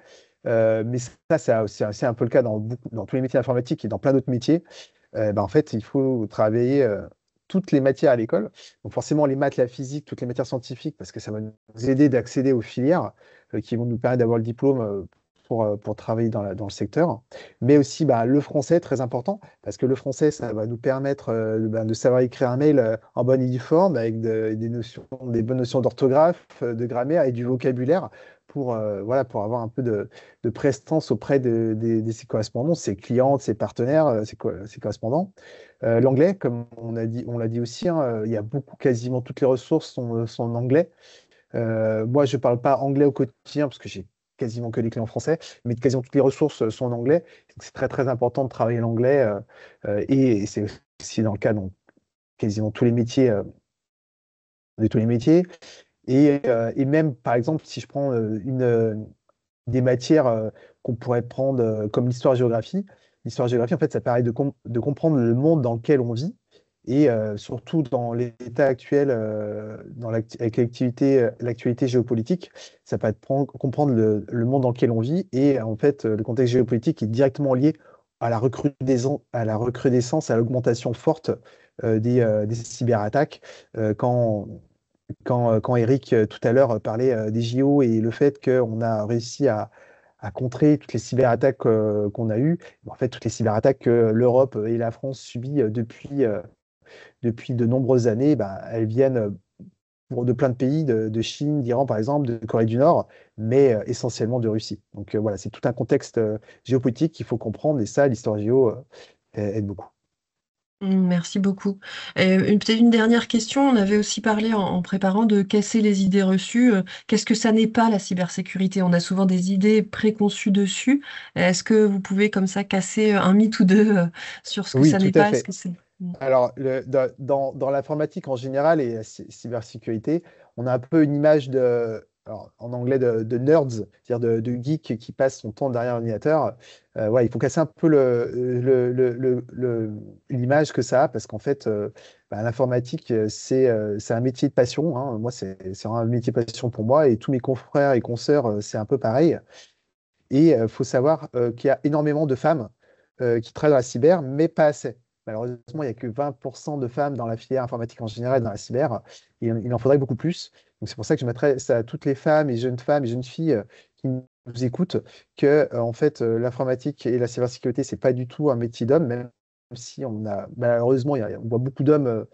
mais c'est aussi un peu le cas dans tous les métiers informatiques et dans plein d'autres métiers, ben, en fait, il faut travailler toutes les matières à l'école. Donc, forcément, les maths, la physique, toutes les matières scientifiques, parce que ça va nous aider d'accéder aux filières qui vont nous permettre d'avoir le diplôme pour travailler dans le secteur. Mais aussi, bah, le français, très important, parce que le français, ça va nous permettre ben, de savoir écrire un mail en bonne et due forme, avec des bonnes notions d'orthographe, de grammaire et du vocabulaire voilà, pour avoir un peu de prestance auprès de ses correspondants, ses clients, de ses partenaires, ses correspondants. L'anglais, comme on l'a dit aussi, hein, il y a quasiment toutes les ressources sont en anglais. Moi, je ne parle pas anglais au quotidien parce que j'ai quasiment que des clients français, mais quasiment toutes les ressources sont en anglais. Donc, c'est très très important de travailler l'anglais et c'est aussi dans le cas dans quasiment tous les métiers, de tous les métiers. Et même, par exemple, si je prends des matières qu'on pourrait prendre comme l'histoire-géographie. L'histoire-géographie, en fait, ça permet de comprendre le monde dans lequel on vit et surtout dans l'état actuel, avec l'actualité géopolitique, ça permet de comprendre le monde dans lequel on vit et en fait, le contexte géopolitique est directement lié à la recrudescence, à l'augmentation forte des cyberattaques. Quand Eric, tout à l'heure, parlait des JO et le fait qu'on a réussi à contrer toutes les cyberattaques qu'on a eues, en fait, toutes les cyberattaques que l'Europe et la France subissent depuis de nombreuses années, ben, elles viennent de plein de pays, de Chine, d'Iran par exemple, de Corée du Nord, mais essentiellement de Russie. Donc voilà, c'est tout un contexte géopolitique qu'il faut comprendre et ça, l'histoire géo aide beaucoup. Merci beaucoup. Et peut-être une dernière question. On avait aussi parlé en préparant de casser les idées reçues. Qu'est-ce que ça n'est pas la cybersécurité? On a souvent des idées préconçues dessus. Est-ce que vous pouvez comme ça casser un mythe ou deux sur ce que Oui, ça tout n'est à pas? Est-ce fait. que c'est... Alors, dans l'informatique en général et la cybersécurité, on a un peu une image alors, en anglais de nerds, c'est-à-dire de geek qui passe son temps derrière l'ordinateur. Ouais, il faut casser un peu l'image que ça a, parce qu'en fait, bah, l'informatique, c'est un métier de passion, hein. Moi, c'est un métier de passion pour moi, et tous mes confrères et consoeurs, c'est un peu pareil. Et il faut savoir qu'il y a énormément de femmes qui travaillent dans la cyber, mais pas assez. Malheureusement, il n'y a que 20% de femmes dans la filière informatique en général, dans la cyber. Et il en faudrait beaucoup plus. Donc, c'est pour ça que je m'adresse à toutes les femmes et jeunes filles qui nous écoutent que, en fait, l'informatique et la cybersécurité, c'est pas du tout un métier d'homme, même si malheureusement, on voit beaucoup d'hommes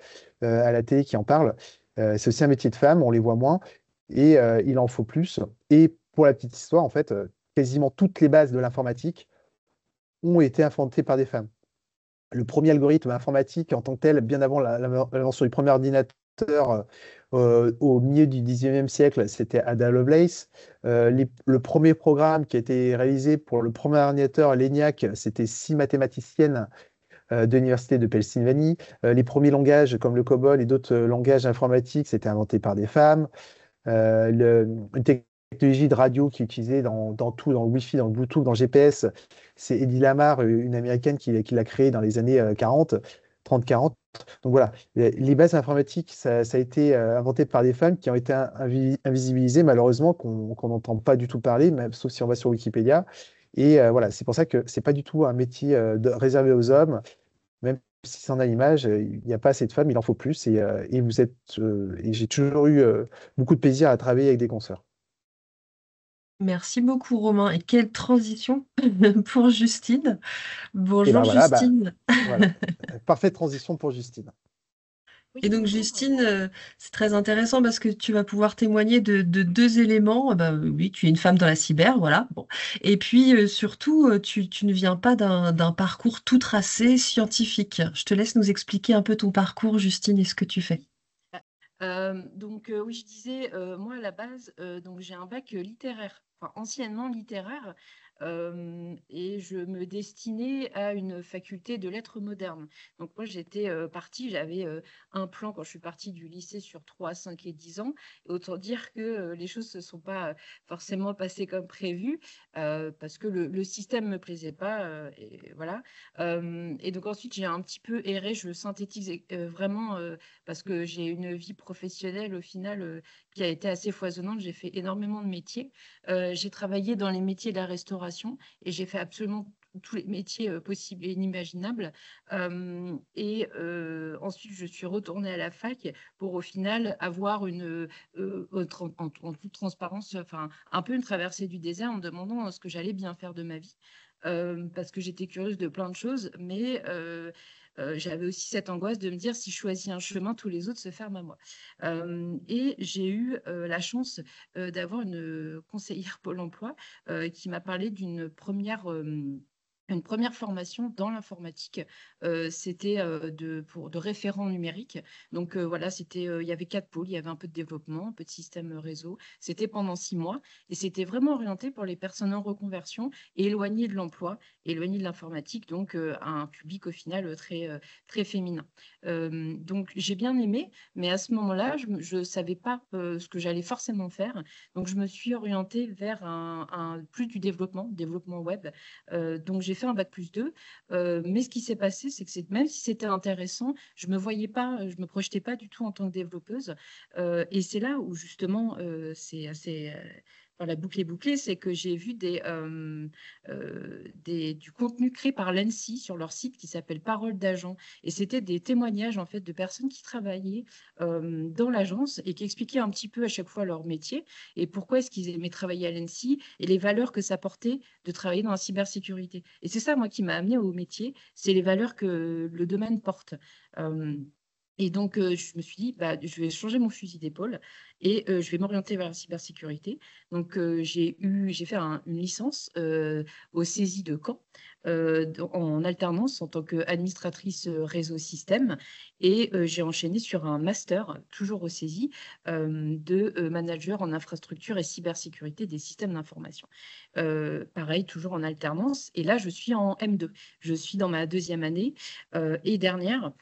à la télé qui en parlent. C'est aussi un métier de femme, on les voit moins. Et il en faut plus. Et pour la petite histoire, en fait, quasiment toutes les bases de l'informatique ont été inventées par des femmes. Le premier algorithme informatique en tant que tel, bien avant l'invention du premier ordinateur au milieu du 19e siècle, c'était Ada Lovelace. Le premier programme qui a été réalisé pour le premier ordinateur, l'ENIAC, c'était 6 mathématiciennes de l'université de Pennsylvanie. Les premiers langages comme le COBOL et d'autres langages informatiques, c'était inventé par des femmes. Une technologie de radio qui est utilisée dans tout, dans le Wi-Fi, dans le Bluetooth, dans le GPS, c'est Eddie Lamar, une américaine qui l'a créé dans les années 30-40. Donc voilà, les bases informatiques, ça a été inventé par des femmes qui ont été invisibilisées, malheureusement, qu'on n'entend pas du tout parler, même, sauf si on va sur Wikipédia. Et voilà, c'est pour ça que c'est pas du tout un métier réservé aux hommes. Même si c'est en image, il n'y a pas assez de femmes, il en faut plus. Et j'ai toujours eu beaucoup de plaisir à travailler avec des consoeurs. Merci beaucoup, Romain. Et quelle transition pour Justine. Et Bonjour, ben voilà, Justine. voilà. Parfaite transition pour Justine. Et donc, Justine, c'est très intéressant parce que tu vas pouvoir témoigner de deux éléments. Oui, tu es une femme dans la cyber, voilà. Bon. Et puis, surtout, tu ne viens pas d'un parcours tout tracé scientifique. Je te laisse nous expliquer un peu ton parcours, Justine, et ce que tu fais. Oui, je disais, moi à la base, donc j'ai un bac littéraire, enfin anciennement littéraire, et je me destinais à une faculté de lettres modernes. Donc moi j'étais partie, j'avais un plan quand je suis partie du lycée sur 3, 5 et 10 ans. Et autant dire que les choses ne se sont pas forcément passées comme prévu, parce que le système ne me plaisait pas, et voilà. Et donc ensuite j'ai un petit peu erré, je synthétise vraiment parce que j'ai une vie professionnelle au final qui a été assez foisonnante. J'ai fait énormément de métiers. J'ai travaillé dans les métiers de la restauration et j'ai fait absolument tous les métiers possibles et inimaginables. Ensuite, je suis retournée à la fac pour au final avoir en toute transparence, enfin, un peu une traversée du désert en me demandant ce que j'allais bien faire de ma vie. Parce que j'étais curieuse de plein de choses, mais j'avais aussi cette angoisse de me dire si je choisis un chemin, tous les autres se ferment à moi. Et j'ai eu la chance d'avoir une conseillère Pôle emploi qui m'a parlé une première formation dans l'informatique. C'était de référent numérique. Donc voilà, il y avait 4 pôles, il y avait un peu de développement, un peu de système réseau. C'était pendant 6 mois et c'était vraiment orienté pour les personnes en reconversion et éloignées de l'emploi, éloignées de l'informatique, donc à un public au final très féminin. Donc j'ai bien aimé, mais à ce moment-là, je ne savais pas ce que j'allais forcément faire. Donc je me suis orientée vers plus du développement web. Donc j'ai fait un bac+2. Mais ce qui s'est passé, c'est que même si c'était intéressant, je me voyais pas, je me projetais pas du tout en tant que développeuse. Et c'est là où justement, c'est assez la boucle est bouclée, c'est que j'ai vu du contenu créé par l'ANSSI sur leur site qui s'appelle Parole d'agent. Et c'était des témoignages en fait de personnes qui travaillaient dans l'agence et qui expliquaient un petit peu à chaque fois leur métier et pourquoi est-ce qu'ils aimaient travailler à l'ANSSI et les valeurs que ça portait de travailler dans la cybersécurité. Et c'est ça, moi, qui m'a amené au métier, c'est les valeurs que le domaine porte. Et donc, je me suis dit, je vais changer mon fusil d'épaule et je vais m'orienter vers la cybersécurité. Donc, j'ai fait une licence au CESI de Caen en alternance en tant qu'administratrice réseau système. Et j'ai enchaîné sur un master, toujours au CESI, de manager en infrastructure et cybersécurité des systèmes d'information. Pareil, toujours en alternance. Et là, je suis en M2. Je suis dans ma 2e année et dernière.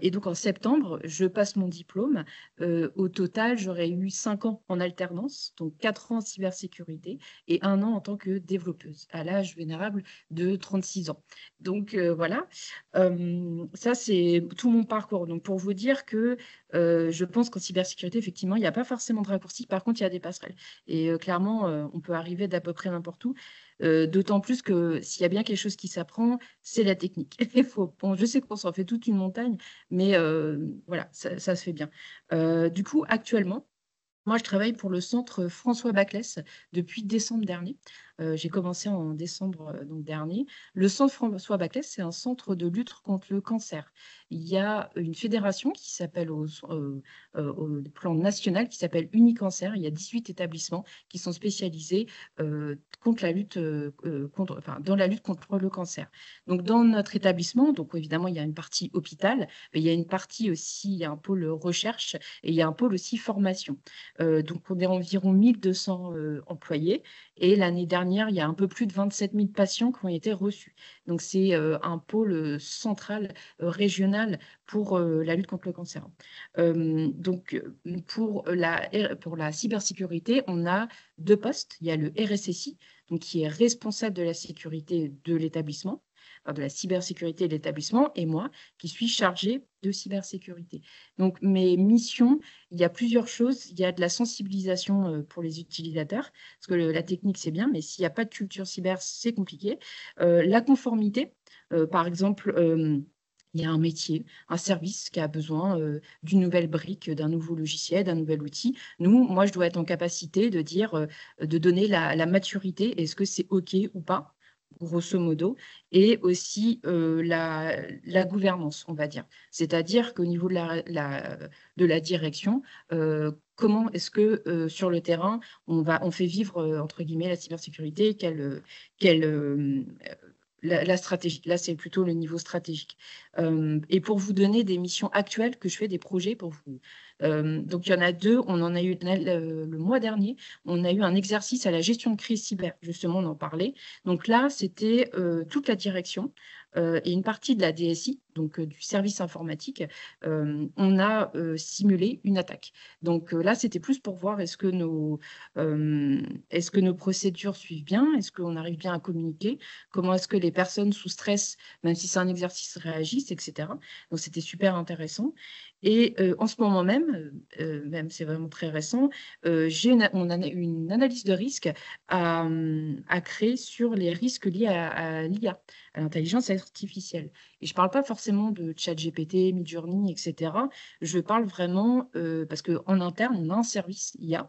Et donc, en septembre, je passe mon diplôme. Au total, j'aurais eu 5 ans en alternance, donc 4 ans en cybersécurité et 1 an en tant que développeuse, à l'âge vénérable de 36 ans. Donc, voilà. Ça, c'est tout mon parcours. Donc, pour vous dire que Je pense qu'en cybersécurité, effectivement, il n'y a pas forcément de raccourci. Par contre, il y a des passerelles. Et clairement, on peut arriver d'à peu près n'importe où. D'autant plus que s'il y a bien quelque chose qui s'apprend, c'est la technique. Bon, je sais qu'on s'en fait toute une montagne, mais voilà, ça se fait bien. Du coup, actuellement, moi, je travaille pour le centre François Baclès depuis décembre dernier. J'ai commencé en décembre donc dernier. Le centre François Baclès, c'est un centre de lutte contre le cancer. Il y a une fédération qui s'appelle au plan national, qui s'appelle Unicancer. Il y a 18 établissements qui sont spécialisés contre la lutte, dans la lutte contre le cancer. Donc, dans notre établissement, donc évidemment, il y a une partie hôpital, mais il y a une partie aussi, il y a un pôle recherche et il y a un pôle aussi formation. Donc, on est environ 1200 employés. Et l'année dernière, il y a un peu plus de 27 000 patients qui ont été reçus. Donc, c'est un pôle central, régional pour la lutte contre le cancer. Donc, pour la cybersécurité, on a 2 postes. Il y a le RSSI, donc, qui est responsable de la sécurité de l'établissement, de la cybersécurité de l'établissement, et moi, qui suis chargée de cybersécurité. Donc, mes missions, il y a plusieurs choses. Il y a de la sensibilisation pour les utilisateurs, parce que la technique, c'est bien, mais s'il n'y a pas de culture cyber, c'est compliqué. La conformité, par exemple, il y a un métier, un service qui a besoin d'une nouvelle brique, d'un nouveau logiciel, d'un nouvel outil. Moi, je dois être en capacité de dire, de donner la maturité, est-ce que c'est OK ou pas, grosso modo, et aussi la gouvernance, on va dire. C'est-à-dire qu'au niveau de la direction, comment est-ce que sur le terrain, on fait vivre, entre guillemets, la cybersécurité, la stratégie. Là, c'est plutôt le niveau stratégique. Et pour vous donner des missions actuelles que je fais, des projets pour vous. Donc, il y en a 2. On en a eu le mois dernier. On a eu un exercice à la gestion de crise cyber. Justement, on en parlait. Donc là, c'était toute la direction et une partie de la DSI, donc du service informatique. On a simulé une attaque. Donc là, c'était plus pour voir est-ce que nos procédures suivent bien, est-ce qu'on arrive bien à communiquer, comment est-ce que les personnes sous stress, même si c'est un exercice, réagissent, etc. Donc c'était super intéressant. Et en ce moment même c'est vraiment très récent, on a une analyse de risque à créer sur les risques liés à l'IA, à l'intelligence artificielle. Et je ne parle pas forcément de ChatGPT, Midjourney, etc. Je parle vraiment, parce qu'en interne, on a un service IA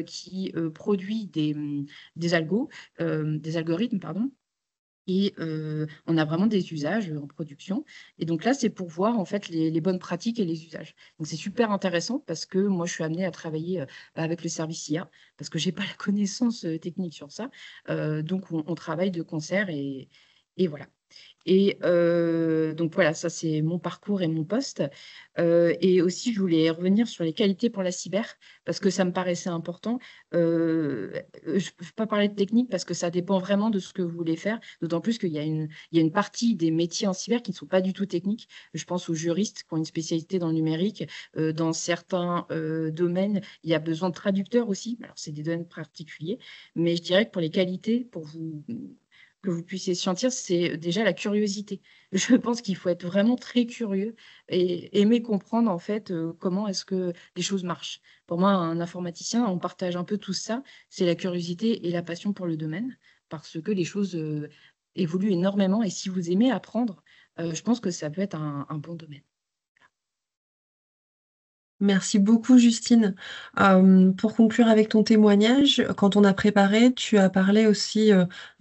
qui produit des algorithmes, pardon, et on a vraiment des usages en production. Et donc là, c'est pour voir en fait les bonnes pratiques et les usages. Donc c'est super intéressant parce que moi, je suis amenée à travailler avec le service IA parce que je n'ai pas la connaissance technique sur ça. Donc on travaille de concert et voilà. Et donc voilà, ça c'est mon parcours et mon poste. Et aussi, je voulais revenir sur les qualités pour la cyber, parce que ça me paraissait important. Je ne peux pas parler de technique parce que ça dépend vraiment de ce que vous voulez faire, d'autant plus qu'il y a une partie des métiers en cyber qui ne sont pas du tout techniques. Je pense aux juristes qui ont une spécialité dans le numérique. Dans certains domaines, il y a besoin de traducteurs aussi. Alors, c'est des domaines particuliers, mais je dirais que pour les qualités, pour vous que vous puissiez sentir, c'est déjà la curiosité. Je pense qu'il faut être vraiment très curieux et aimer comprendre en fait comment est-ce que les choses marchent. Pour moi, un informaticien, on partage un peu tout ça, c'est la curiosité et la passion pour le domaine, parce que les choses évoluent énormément et si vous aimez apprendre, je pense que ça peut être un bon domaine. Merci beaucoup, Justine. Pour conclure avec ton témoignage, quand on a préparé, tu as parlé aussi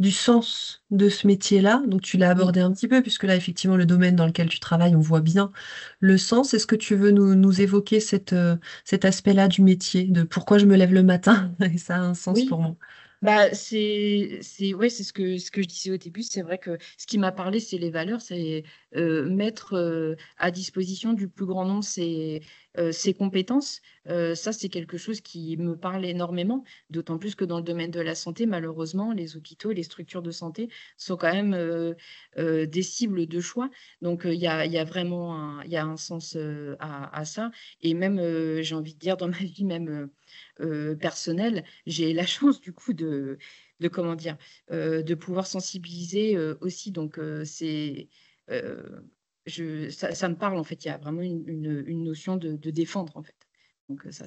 du sens de ce métier-là. Donc, tu l'as Oui. abordé un petit peu, puisque là, effectivement, le domaine dans lequel tu travailles, on voit bien le sens. Est-ce que tu veux nous évoquer cet aspect-là du métier, de pourquoi je me lève le matin? Et ça a un sens pour Oui, moi. bah, ouais, c'est ce que je disais au début. C'est vrai que ce qui m'a parlé, c'est les valeurs, c'est mettre à disposition du plus grand nombre ses compétences. Ça, c'est quelque chose qui me parle énormément, d'autant plus que dans le domaine de la santé, malheureusement, les hôpitaux et les structures de santé sont quand même des cibles de choix. Donc, il y a vraiment il y a un sens à ça. Et même, j'ai envie de dire, dans ma vie même personnelle, j'ai la chance du coup comment dire, de pouvoir sensibiliser aussi. Donc, c'est euh, ça me parle, en fait. Il y a vraiment une notion de défendre, en fait. Donc, ça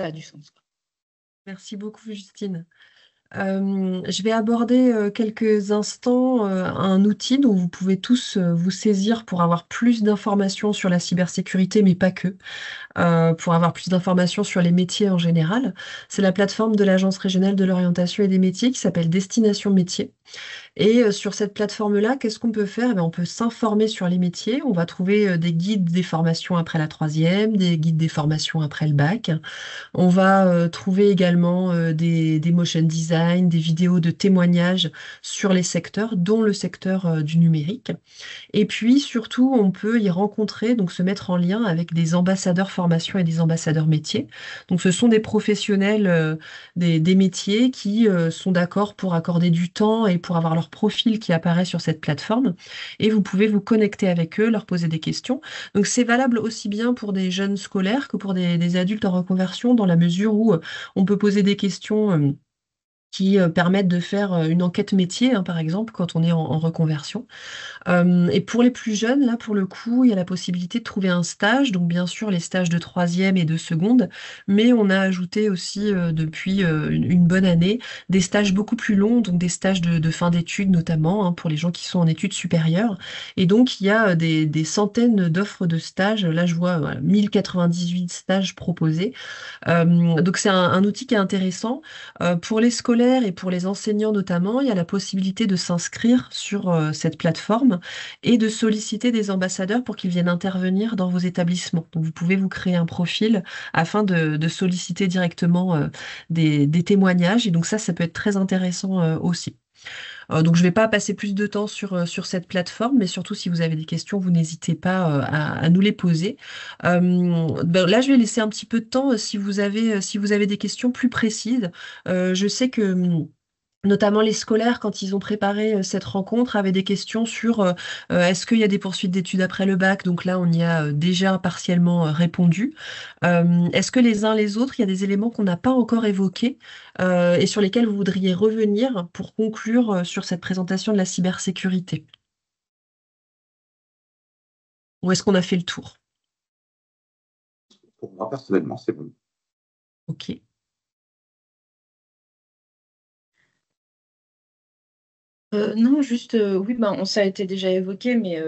a du sens, quoi. Merci beaucoup, Justine. Je vais aborder quelques instants un outil dont vous pouvez tous vous saisir pour avoir plus d'informations sur la cybersécurité, mais pas que, pour avoir plus d'informations sur les métiers en général. C'est la plateforme de l'Agence régionale de l'orientation et des métiers qui s'appelle Destination Métiers. Et sur cette plateforme-là, qu'est-ce qu'on peut faire? Eh ben, on peut s'informer sur les métiers. On va trouver des guides des formations après la troisième, des guides des formations après le bac. On va trouver également des motion design, des vidéos de témoignages sur les secteurs, dont le secteur du numérique. Et puis surtout, on peut y rencontrer, donc se mettre en lien avec des ambassadeurs formation et des ambassadeurs métiers. Donc ce sont des professionnels des métiers qui sont d'accord pour accorder du temps et pour avoir leur profil qui apparaît sur cette plateforme. Et vous pouvez vous connecter avec eux, leur poser des questions. Donc c'est valable aussi bien pour des jeunes scolaires que pour des adultes en reconversion, dans la mesure où on peut poser des questions qui permettent de faire une enquête métier, hein, par exemple, quand on est en reconversion. Et pour les plus jeunes, là, pour le coup, il y a la possibilité de trouver un stage, donc bien sûr les stages de troisième et de seconde, mais on a ajouté aussi depuis une bonne année des stages beaucoup plus longs, donc des stages de fin d'études notamment, hein, pour les gens qui sont en études supérieures. Et donc il y a des centaines d'offres de stages. Là, je vois voilà, 1098 stages proposés. Donc c'est un outil qui est intéressant. Pour les scolaires et pour les enseignants notamment, il y a la possibilité de s'inscrire sur cette plateforme et de solliciter des ambassadeurs pour qu'ils viennent intervenir dans vos établissements. Donc vous pouvez vous créer un profil afin de solliciter directement des témoignages. Et donc ça peut être très intéressant aussi. Donc je ne vais pas passer plus de temps sur cette plateforme, mais surtout si vous avez des questions, vous n'hésitez pas à nous les poser. Là, je vais laisser un petit peu de temps si vous avez des questions plus précises. Je sais que notamment les scolaires, quand ils ont préparé cette rencontre, avaient des questions sur est-ce qu'il y a des poursuites d'études après le bac? Donc là, on y a déjà partiellement répondu. Est-ce que les uns les autres, il y a des éléments qu'on n'a pas encore évoqués et sur lesquels vous voudriez revenir pour conclure sur cette présentation de la cybersécurité? Ou est-ce qu'on a fait le tour? Pour moi, personnellement, c'est bon. Ok. Non, juste, oui, ben, ça a été déjà évoqué, mais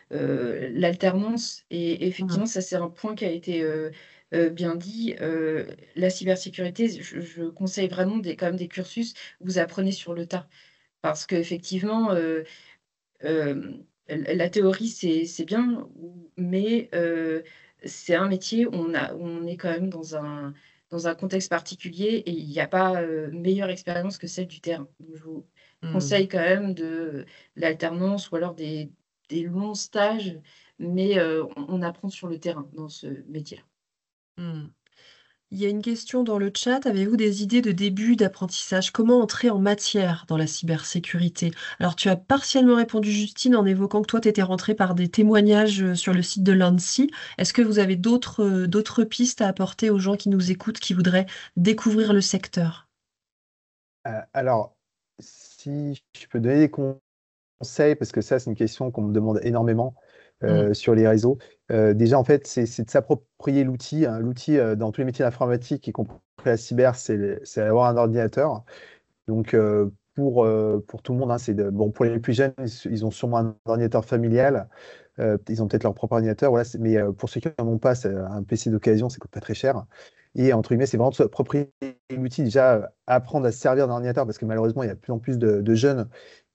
l'alternance, et effectivement, Mhm. ça, c'est un point qui a été bien dit. La cybersécurité, je conseille vraiment quand même des cursus où vous apprenez sur le tas. Parce qu'effectivement, la théorie, c'est bien, mais c'est un métier où on est quand même dans un contexte particulier et il n'y a pas meilleure expérience que celle du terrain. Donc, je vous Mhm. conseille quand même de l'alternance ou alors des longs stages, mais on apprend sur le terrain dans ce métier-là. Mhm. Il y a une question dans le chat. Avez-vous des idées de début d'apprentissage? Comment entrer en matière dans la cybersécurité? Alors, tu as partiellement répondu, Justine, en évoquant que toi, tu étais rentrée par des témoignages sur le site de l'ANSSI. Est-ce que vous avez d'autres pistes à apporter aux gens qui nous écoutent, qui voudraient découvrir le secteur? Alors, si je peux donner des conseils, parce que ça, c'est une question qu'on me demande énormément Mm, sur les réseaux. Déjà, en fait, c'est de s'approprier l'outil, hein. L'outil, dans tous les métiers d'informatique, y compris la cyber, c'est avoir un ordinateur. Donc, pour tout le monde, hein, bon, pour les plus jeunes, ils ont sûrement un ordinateur familial. Ils ont peut-être leur propre ordinateur. Voilà, mais pour ceux qui n'en ont pas, c'est un PC d'occasion, ça coûte pas très cher. Et entre guillemets, c'est vraiment de s'approprier l'outil, déjà apprendre à se servir d'un ordinateur, parce que malheureusement, il y a de plus en plus de jeunes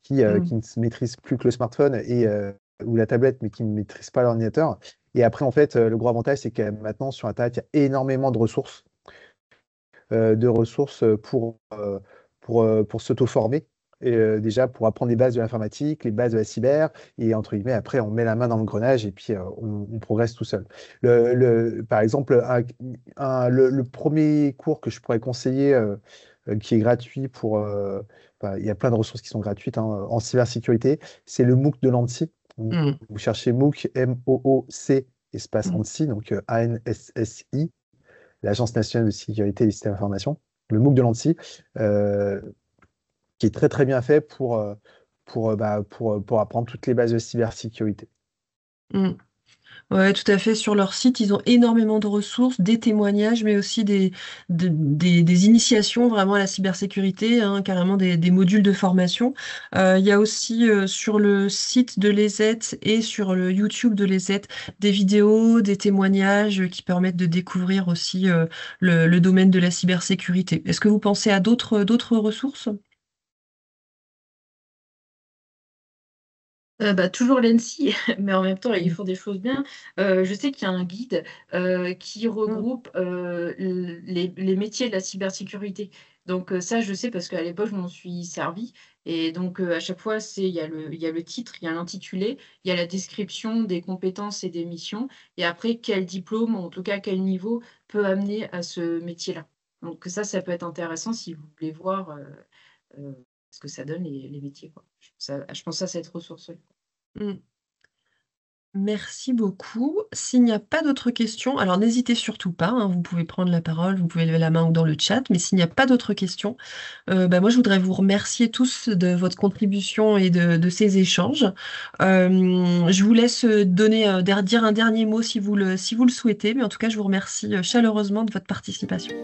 qui mm, ne se maîtrisent plus que le smartphone ou la tablette, mais qui ne maîtrisent pas l'ordinateur. Et après, en fait, le gros avantage, c'est que maintenant, sur Internet, il y a énormément de ressources pour s'auto-former. Et déjà, pour apprendre les bases de l'informatique, les bases de la cyber, et entre guillemets, après, on met la main dans le grenage et puis on progresse tout seul. Par exemple, le premier cours que je pourrais conseiller, qui est gratuit il y a plein de ressources qui sont gratuites, hein, en cybersécurité, c'est le MOOC de l'ANSSI. Vous, mm, vous cherchez MOOC, M-O-O-C, espace mm. ANSSI, donc ANSSI, l'Agence nationale de sécurité des systèmes d'information, le MOOC de l'ANSSI, qui est très très bien fait pour apprendre toutes les bases de cybersécurité. Mmh. Ouais, tout à fait. Sur leur site, ils ont énormément de ressources, des témoignages, mais aussi des initiations vraiment à la cybersécurité, hein, carrément des modules de formation. Il y a aussi sur le site de l'ESET et sur le YouTube de l'ESET des vidéos, des témoignages qui permettent de découvrir aussi le domaine de la cybersécurité. Est-ce que vous pensez à d'autres ressources? Toujours l'ANSSI, mais en même temps, ils Mmh. font des choses bien. Je sais qu'il y a un guide, qui Mmh. regroupe, les métiers de la cybersécurité. Donc, ça, je sais parce qu'à l'époque, je m'en suis servie et donc, à chaque fois, il y a le titre, il y a l'intitulé, il y a la description des compétences et des missions et après quel diplôme, ou en tout cas quel niveau peut amener à ce métier-là. Donc ça peut être intéressant si vous voulez voir, ce que ça donne les métiers, quoi. Je pense à cette ressource-là. Mmh. Merci beaucoup. S'il n'y a pas d'autres questions, alors n'hésitez surtout pas, hein, vous pouvez prendre la parole, vous pouvez lever la main ou dans le chat, mais s'il n'y a pas d'autres questions, moi je voudrais vous remercier tous de votre contribution et de ces échanges. Je vous laisse, donner, dire un dernier mot si vous le souhaitez, mais en tout cas je vous remercie, chaleureusement de votre participation.